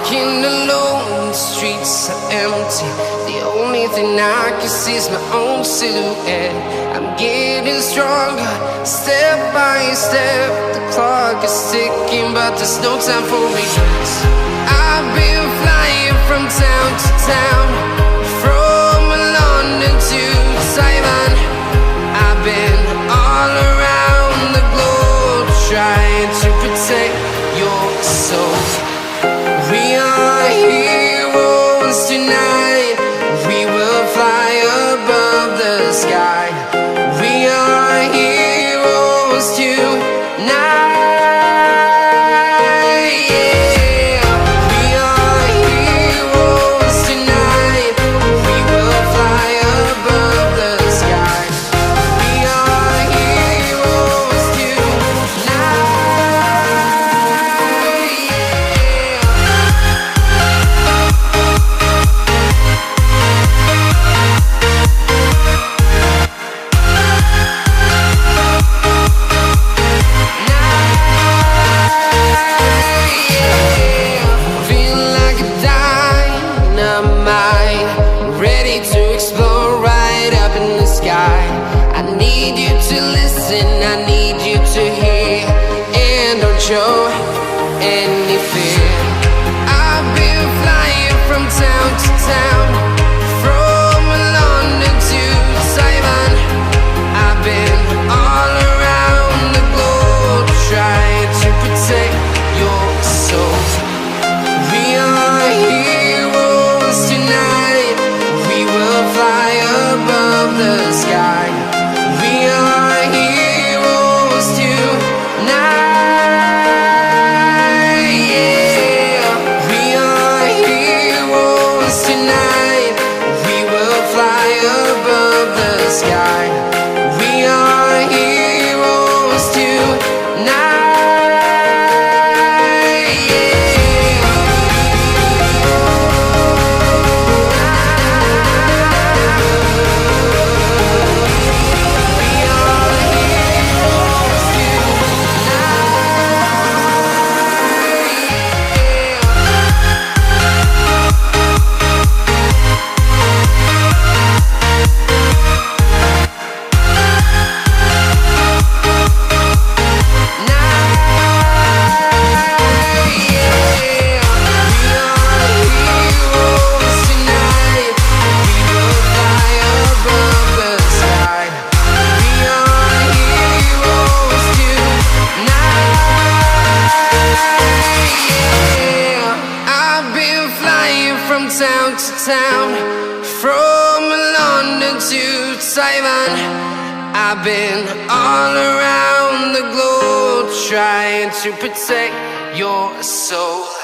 walking alone, the streets are empty. The only thing I can see is my own silhouette. I'm getting stronger, step by step. The clock is ticking, but there's no time for regrets. I've been flying from town to town, from London to Taiwan. I've been all around the globe, trying to protect your soul. We are heroes tonight. We will fly above the sky. We are heroes tonight. Yeah. We are heroes tonight. We will fly above the sky. We are heroes tonight. Feeling like a dynamite, ready to explode right up in the sky. I need you to listen, I need you to hear, and don't show any fear. I've been flying from town to town, from London to Taiwan. I've been all around the globe, trying to protect your soul. We are heroes tonight. We will fly above the sky. We are heroes tonight. Yeah. We are heroes tonight. We will fly above the sky. We are heroes tonight. Town to town, from London to Taiwan. I've been all around the globe, trying to protect your soul.